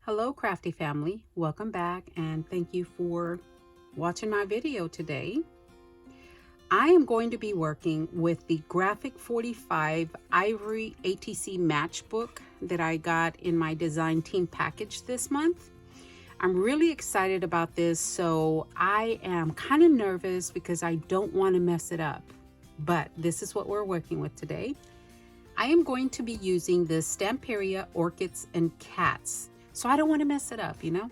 Hello crafty family, welcome back and thank you for watching my video today. I am going to be working with the Graphic 45 Ivory ATC Matchbook that I got in my design team package this month. I'm really excited about this, so I am kind of nervous because I don't want to mess it up, but this is what we're working with today. I am going to be using the Stamperia Orchids and Cats. So I don't want to mess it up, you know.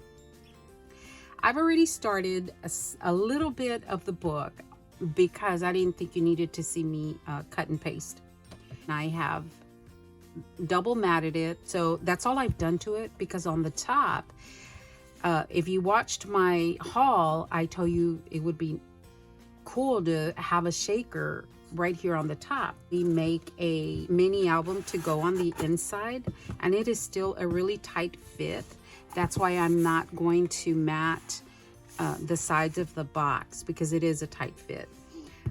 I've already started a little bit of the book because I didn't think you needed to see me cut and paste. I have double matted it, so that's all I've done to it, because on the top, if you watched my haul, I told you it would be cool to have a shaker right here on the top. We make a mini album to go on the inside, and it is still a really tight fit. That's why I'm not going to mat the sides of the box, because it is a tight fit.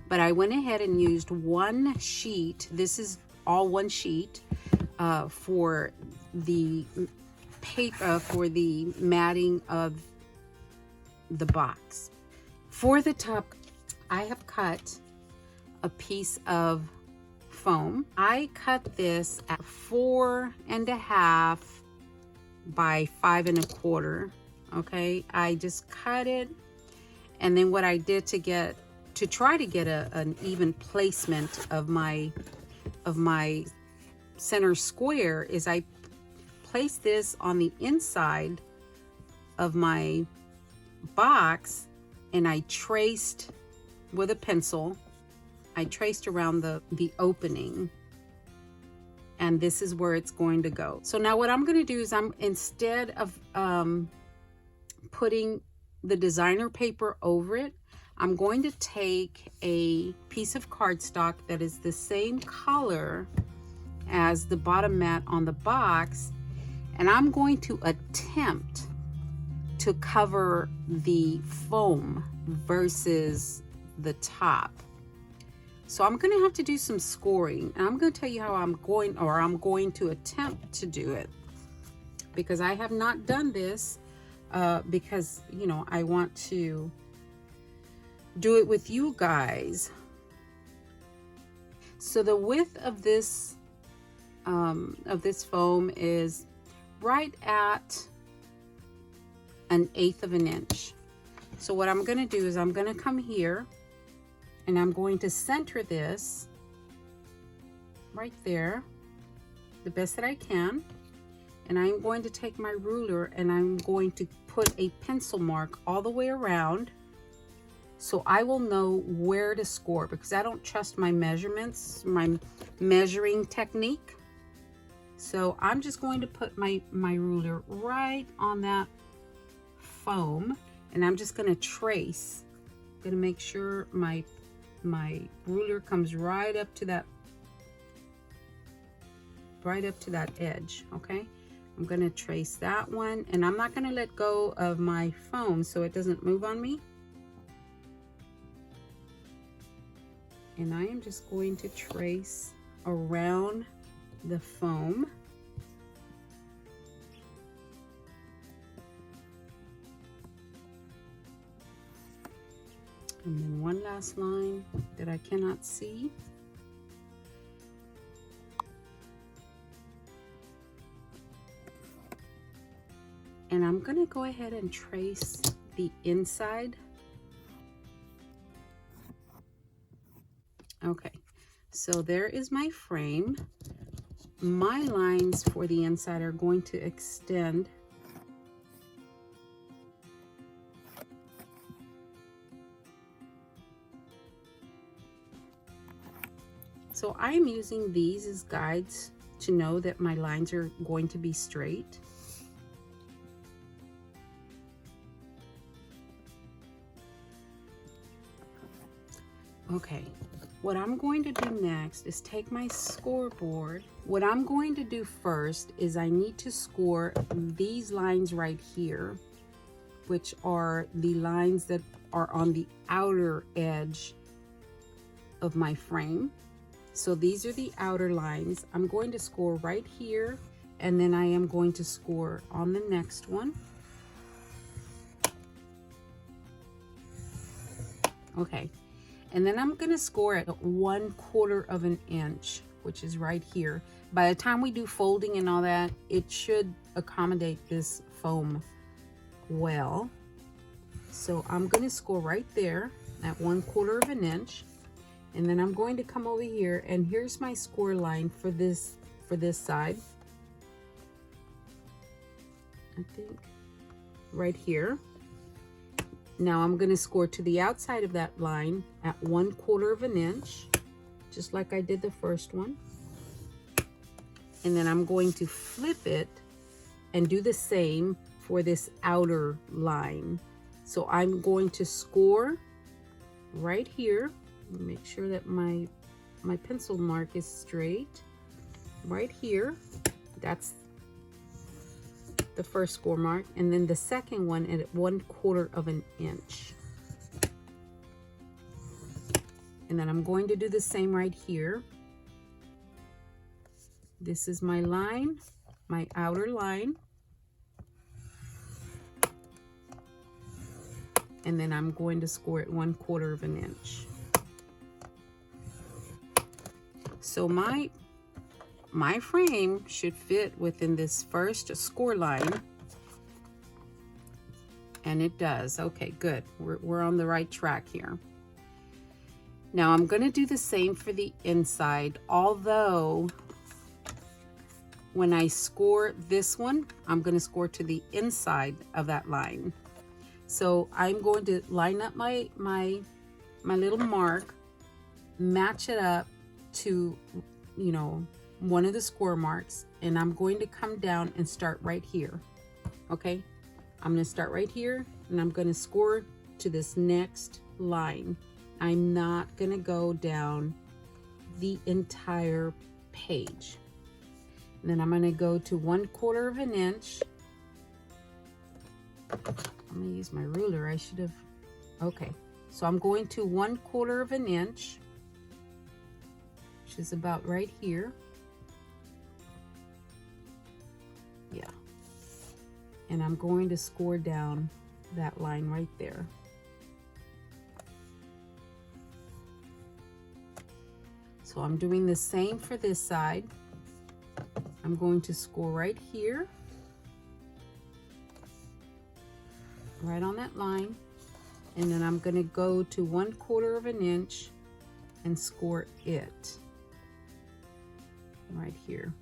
But I went ahead and used one sheet. This is all one sheet for the paper, for the matting of the box. For the top, I have cut a piece of foam. I cut this at 4.5 by 5.25. Okay, I just cut it, and then what I did to try to get an even placement of my center square is I placed this on the inside of my box, and I traced with a pencil. I traced around the opening, and this is where it's going to go. So now what I'm going to do is instead of putting the designer paper over it, I'm going to take a piece of cardstock that is the same color as the bottom mat on the box, and I'm going to attempt to cover the foam versus the top. So I'm going to have to do some scoring, and I'm going to tell you how I'm going to attempt to do it, because I have not done this because, you know, I want to do it with you guys. So the width of this foam is right at 1/8 of an inch. So what I'm going to do is I'm going to come here, and I'm going to center this right there the best that I can, and I'm going to take my ruler and I'm going to put a pencil mark all the way around, so I will know where to score, because I don't trust my measurements, my measuring technique. So I'm just going to put my ruler right on that foam, and I'm just going to trace. I'm going to make sure my ruler comes right up to that edge. Okay, I'm going to trace that one, and I'm not going to let go of my foam so it doesn't move on me. And I am just going to trace around the foam. And then one last line that I cannot see. And I'm going to go ahead and trace the inside. Okay, so there is my frame. My lines for the inside are going to extend so I am using these as guides to know that my lines are going to be straight. Okay, what I'm going to do next is take my scoreboard. What I'm going to do first is I need to score these lines right here, which are the lines that are on the outer edge of my frame. So these are the outer lines. I'm going to score right here and then I am going to score on the next one. Okay, and then I'm gonna score at 1/4 of an inch, which is right here. By the time we do folding and all that, it should accommodate this foam well. So I'm gonna score right there at 1/4 of an inch. And then I'm going to come over here, and here's my score line for this side. I think right here. Now I'm going to score to the outside of that line at 1/4 of an inch, just like I did the first one. And then I'm going to flip it and do the same for this outer line. So I'm going to score right here. Make sure that my pencil mark is straight right here. That's the first score mark, and then the second one at 1/4 of an inch. And then I'm going to do the same right here. This is my line, my outer line. And then I'm going to score at 1/4 of an inch. So my frame should fit within this first score line, and it does. Okay, good. We're on the right track here. Now I'm going to do the same for the inside, although when I score this one, I'm going to score to the inside of that line. So I'm going to line up my little mark, match it up to, you know, one of the score marks, and I'm going to come down and start right here. Okay, I'm going to start right here, and I'm going to score to this next line. I'm not going to go down the entire page. And then I'm going to go to 1/4 of an inch. I'm going to use my ruler. I should have. Okay, so I'm going to 1/4 of an inch, which is about right here. Yeah. And I'm going to score down that line right there. So I'm doing the same for this side. I'm going to score right here, right on that line, and then I'm going to go to 1/4 of an inch and score it right here.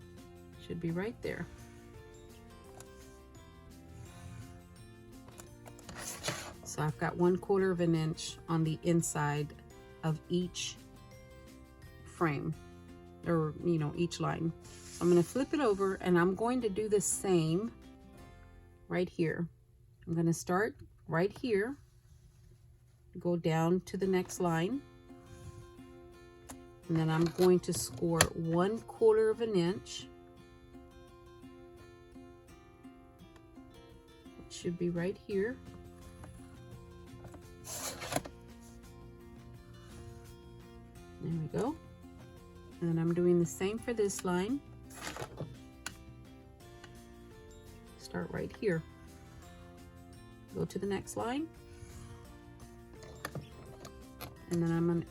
Should be right there. So I've got 1/4 of an inch on the inside of each frame, or you know, each line. So I'm going to flip it over, and I'm going to do the same right here. I'm going to start right here, go down to the next line, and then I'm going to score 1/4 of an inch. It should be right here. There we go. And I'm doing the same for this line. Start right here. Go to the next line. And then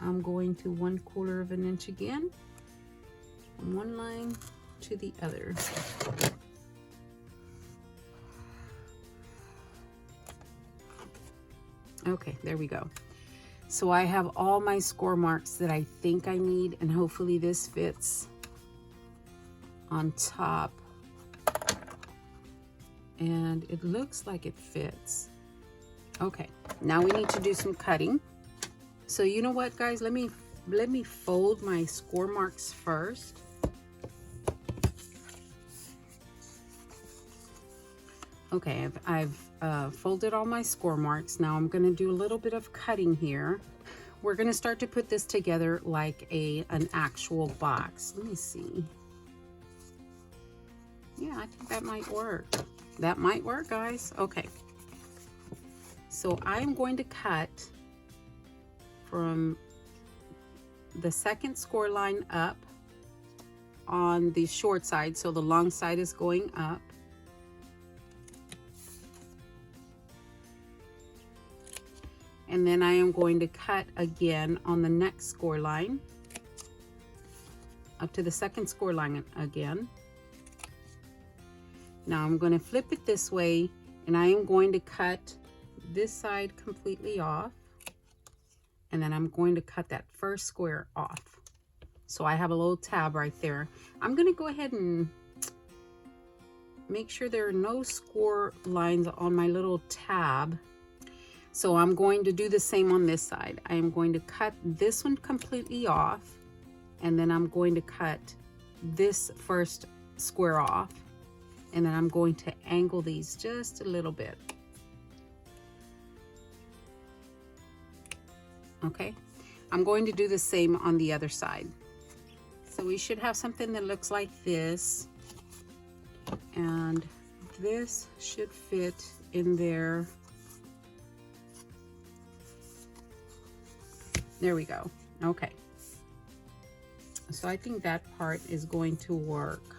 I'm going to 1/4 of an inch again, from one line to the other. Okay, there we go. So I have all my score marks that I think I need, and hopefully this fits on top. And it looks like it fits. Okay, now we need to do some cutting. So you know what, guys, let me fold my score marks first. Okay, I've folded all my score marks. Now I'm going to do a little bit of cutting here. We're going to start to put this together like an actual box. Let me see. Yeah, I think that might work. That might work, guys. Okay. So I'm going to cut from the second score line up on the short side, so the long side is going up. And then I am going to cut again on the next score line, up to the second score line again. Now I'm going to flip it this way, and I am going to cut this side completely off, and then I'm going to cut that first square off. So I have a little tab right there. I'm going to go ahead and make sure there are no score lines on my little tab. So I'm going to do the same on this side. I am going to cut this one completely off, and then I'm going to cut this first square off, and then I'm going to angle these just a little bit. Okay, I'm going to do the same on the other side. So we should have something that looks like this, and this should fit in there. There we go. Okay. So I think that part is going to work.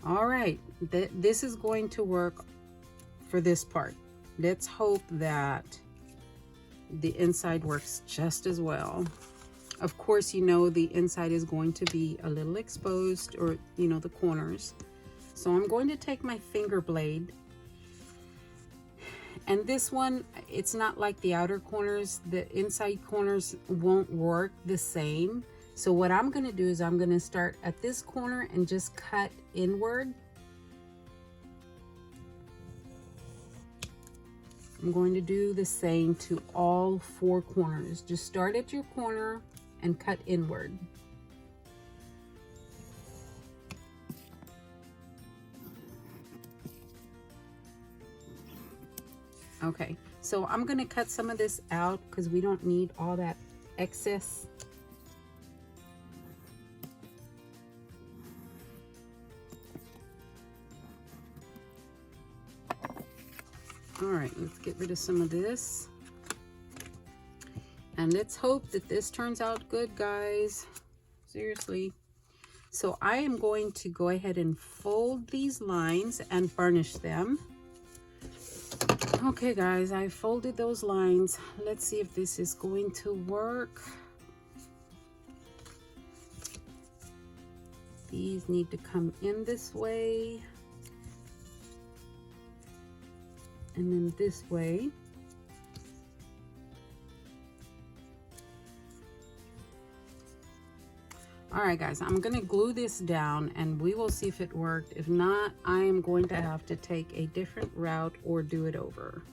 All right, this is going to work for this part. Let's hope that the inside works just as well. Of course, you know, the inside is going to be a little exposed, or, you know, the corners. So I'm going to take my finger blade, and this one, it's not like the outer corners. The inside corners won't work the same. So what I'm going to do is I'm going to start at this corner and just cut inward. I'm going to do the same to all 4 corners. Just start at your corner and cut inward. Okay, so I'm going to cut some of this out because we don't need all that excess. All right, let's get rid of some of this. And let's hope that this turns out good, guys. Seriously. So I am going to go ahead and fold these lines and burnish them. Okay, guys, I folded those lines. Let's see if this is going to work. These need to come in this way. And then this way. All right, guys, I'm gonna glue this down and we will see if it worked. If not, I am going to have to take a different route or do it over.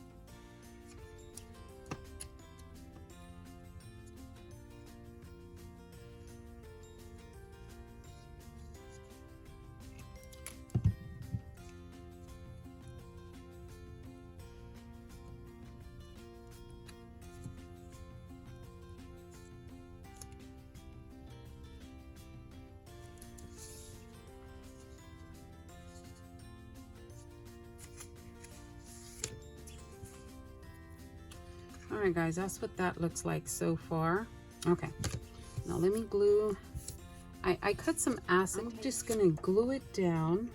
All right, guys, that's what that looks like so far. Okay, now let me glue. I cut some acid. I'm just gonna glue it down.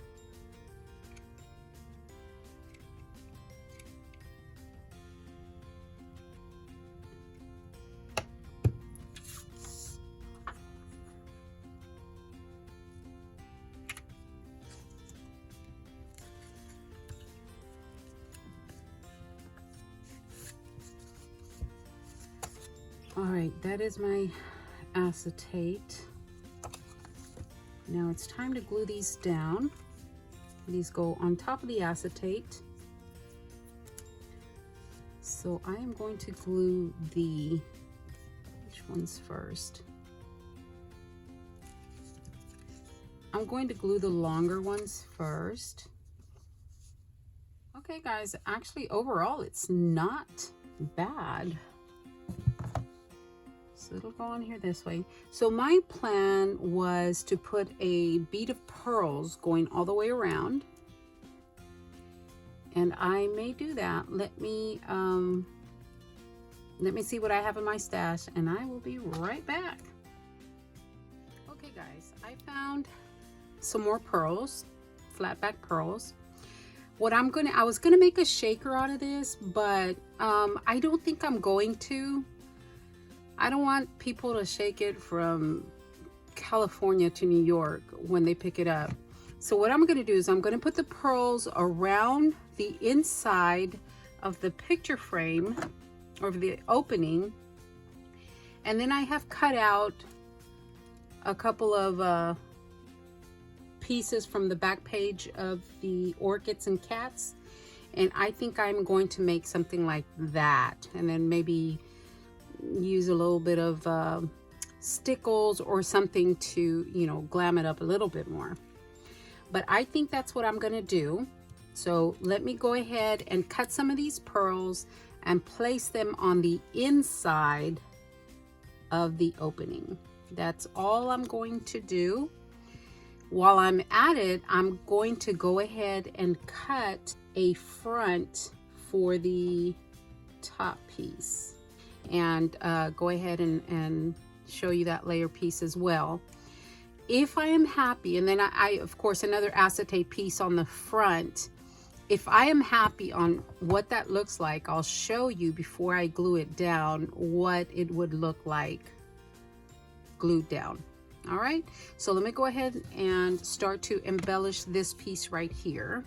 All right, that is my acetate. Now it's time to glue these down. These go on top of the acetate. So I am going to glue which one's first? I'm going to glue the longer ones first. Okay, guys, actually overall it's not bad. So it'll go on here this way. So my plan was to put a bead of pearls going all the way around, and I may do that. Let me see what I have in my stash, and I will be right back. Okay, guys, I found some more pearls, flat back pearls. I was gonna make a shaker out of this, but I don't think I'm going to. I don't want people to shake it from California to New York when they pick it up. So what I'm gonna do is I'm gonna put the pearls around the inside of the picture frame or the opening, and then I have cut out a couple of pieces from the back page of the orchids and cats, and I think I'm going to make something like that, and then maybe use a little bit of stickles or something to, you know, glam it up a little bit more. But I think that's what I'm gonna do. So let me go ahead and cut some of these pearls and place them on the inside of the opening. That's all I'm going to do. While I'm at it, I'm going to go ahead and cut a front for the top piece, and go ahead and show you that layer piece as well. If I am happy, and then I of course another acetate piece on the front. If I am happy on what that looks like, I'll show you before I glue it down what it would look like glued down. All right, so let me go ahead and start to embellish this piece right here,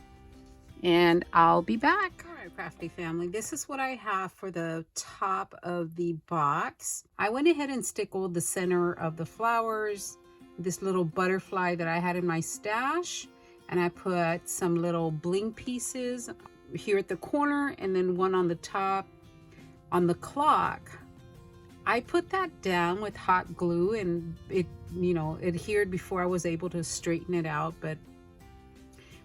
and I'll be back. All right, crafty family, this is what I have for the top of the box. I went ahead and stickled the center of the flowers, this little butterfly that I had in my stash, and I put some little bling pieces here at the corner, and then one on the top. On the clock, I put that down with hot glue, and it, you know, adhered before I was able to straighten it out. But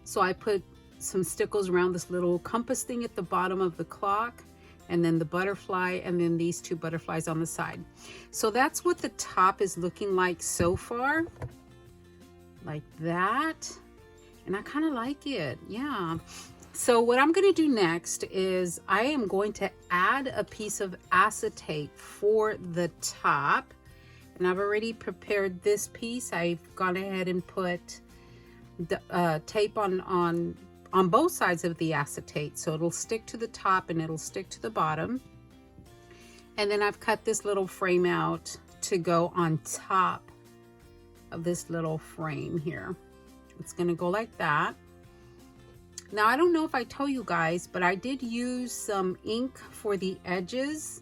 so I put some stickles around this little compass thing at the bottom of the clock, and then the butterfly, and then these two butterflies on the side. So that's what the top is looking like so far, like that. And I kind of like it, yeah. So what I'm going to do next is I am going to add a piece of acetate for the top, and I've already prepared this piece. I've gone ahead and put the tape on both sides of the acetate, so it'll stick to the top and it'll stick to the bottom. And then I've cut this little frame out to go on top of this little frame here. It's going to go like that. Now, I don't know if I told you guys, but I did use some ink for the edges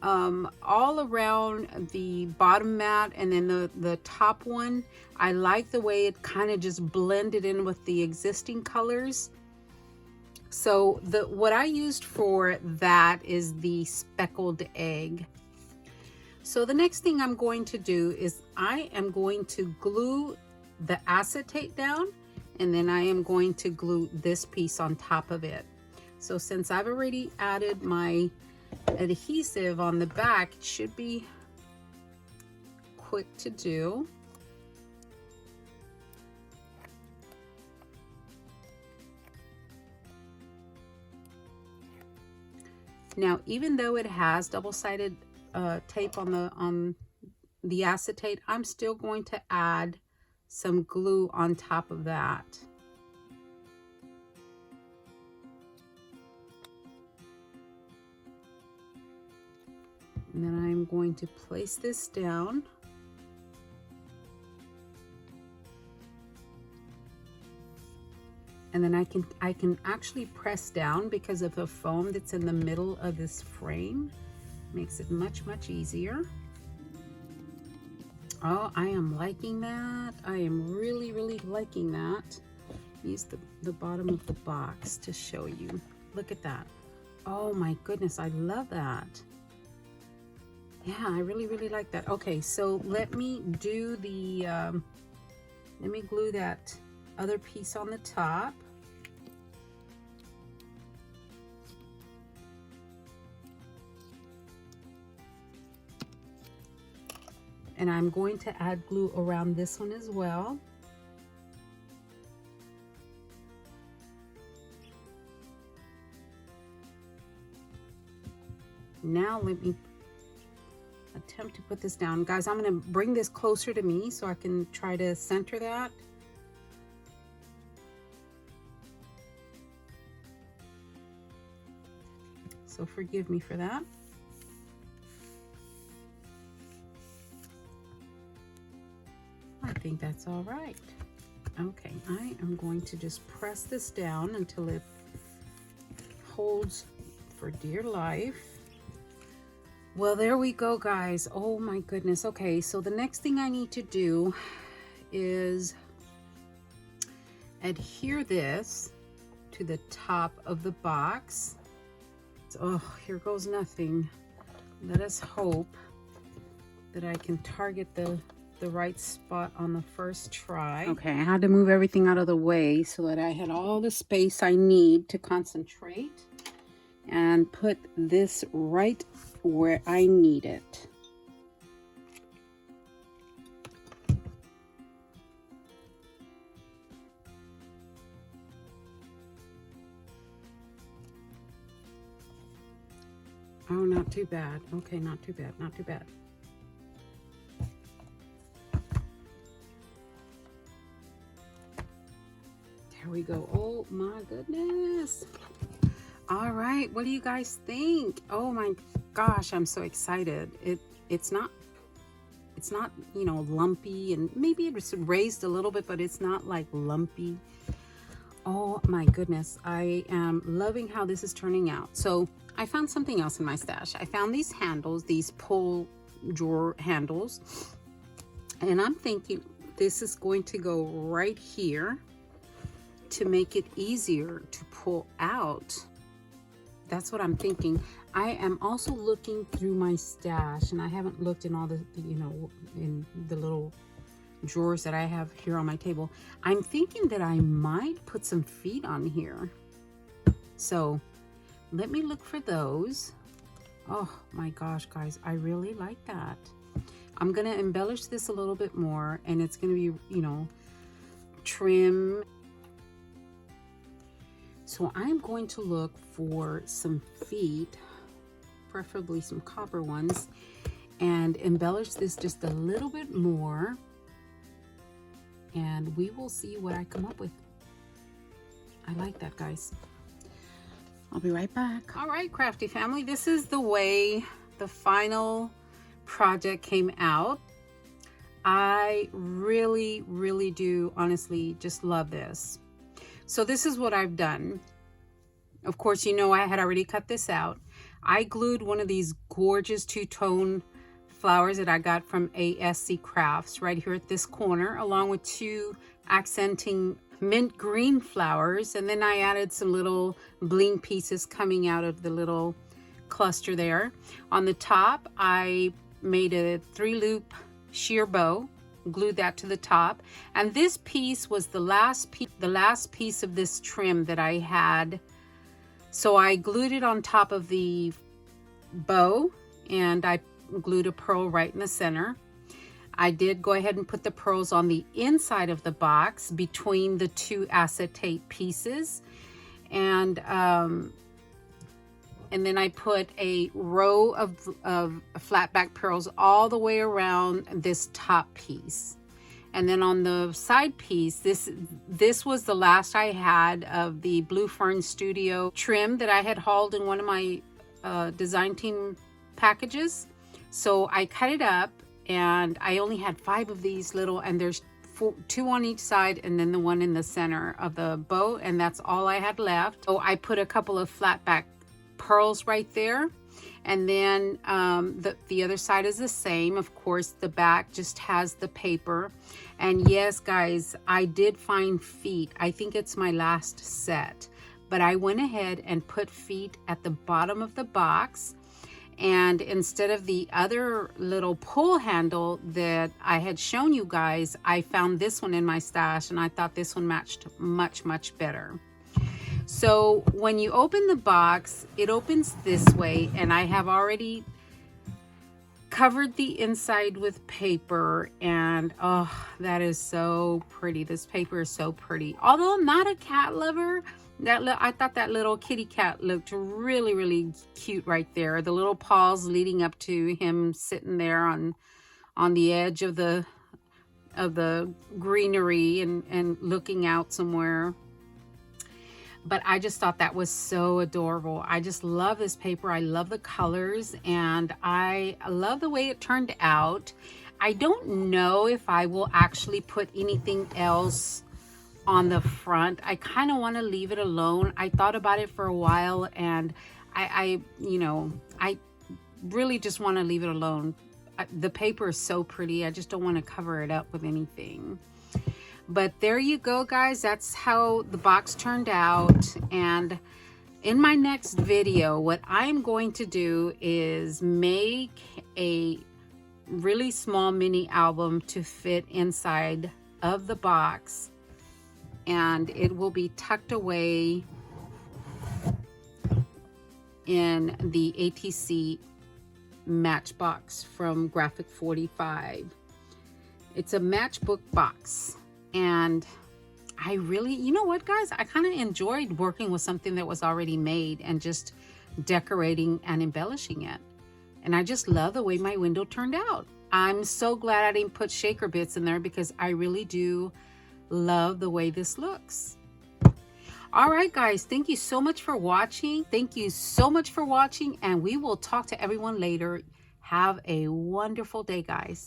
all around the bottom mat, and then the top one. I like the way it kind of just blended in with the existing colors. So what I used for that is the speckled egg. So the next thing I'm going to do is I am going to glue the acetate down, and then I am going to glue this piece on top of it. So since I've already added my adhesive on the back, it should be quick to do. Now, even though it has double-sided tape on the acetate, I'm still going to add some glue on top of that. And then I'm going to place this down. And then I can actually press down because of the foam that's in the middle of this frame. Makes it much easier. Oh, I am liking that. I am really liking that. Use the bottom of the box to show you. Look at that. Oh my goodness, I love that. Yeah, I really like that. Okay, so let me do the, let me glue that other piece on the top. And I'm going to add glue around this one as well. Now let me attempt to put this down. Guys, I'm going to bring this closer to me so I can try to center that. So forgive me for that. I think that's all right. Okay, I am going to just press this down until it holds for dear life. Well, there we go, guys. Oh my goodness. Okay, so the next thing I need to do is adhere this to the top of the box. Oh, here goes nothing. Let us hope that I can target the right spot on the first try. Okay, I had to move everything out of the way so that I had all the space I need to concentrate and put this right where I need it. Oh, not too bad. Okay, not too bad, not too bad. There we go. Oh my goodness. All right, what do you guys think? Oh my gosh, I'm so excited. It's not, you know, lumpy, and maybe it's raised a little bit, but it's not like lumpy. Oh my goodness, I am loving how this is turning out. So I found something else in my stash. I found these handles, these pull drawer handles, and I'm thinking this is going to go right here to make it easier to pull out. That's what I'm thinking. I am also looking through my stash, and I haven't looked in all the, you know, in the little drawers that I have here on my table. I'm thinking that I might put some feet on here. So let me look for those. Oh my gosh, guys, I really like that. I'm gonna embellish this a little bit more, and it's gonna be, you know, trim. So I'm going to look for some feet, preferably some copper ones, and embellish this just a little bit more, and we will see what I come up with. I like that, guys. I'll be right back. All right, crafty family, this is the way the final project came out. I really, really do honestly just love this. So this is what I've done. Of course, you know, I had already cut this out. I glued one of these gorgeous two-tone flowers that I got from ASC Crafts right here at this corner, along with two accenting mint green flowers. And then I added some little bling pieces coming out of the little cluster there. On the top, I made a 3-loop sheer bow, glued that to the top, and this piece was the last piece of this trim that I had. So I glued it on top of the bow, and I glued a pearl right in the center. I did go ahead and put the pearls on the inside of the box between the two acetate pieces, and then I put a row of flat back pearls all the way around this top piece. And then on the side piece, this was the last I had of the Blue Fern Studio trim that I had hauled in one of my design team packages. So I cut it up, and I only had 5 of these little, and there's 2 on each side, and then the one in the center of the bow, and that's all I had left. So I put a couple of flat back pearls right there, and then the other side is the same. Of course, the back just has the paper. And yes, guys, I did find feet. I think it's my last set, but I went ahead and put feet at the bottom of the box, and instead of the other little pull handle that I had shown you guys, I found this one in my stash, and I thought this one matched much better. So when you open the box, it opens this way, and I have already covered the inside with paper, and oh, that is so pretty. This paper is so pretty. Although I'm not a cat lover, I thought that little kitty cat looked really, really cute right there. The little paws leading up to him sitting there on the edge of the greenery and looking out somewhere. But I just thought that was so adorable. I just love this paper. I love the colors, and I love the way it turned out. I don't know if I will actually put anything else on the front. I kind of want to leave it alone. I thought about it for a while, and I really just want to leave it alone. The paper is so pretty. I just don't want to cover it up with anything. But there you go, guys. That's how the box turned out. And in my next video, what I'm going to do is make a really small mini album to fit inside of the box. And it will be tucked away in the ATC Matchbox from Graphic 45. It's a matchbook box. And I really, you know what, guys, I kind of enjoyed working with something that was already made and just decorating and embellishing it. And I just love the way my window turned out. I'm so glad I didn't put shaker bits in there, because I really do love the way this looks. All right, guys, thank you so much for watching. Thank you so much for watching, and we will talk to everyone later. Have a wonderful day, guys.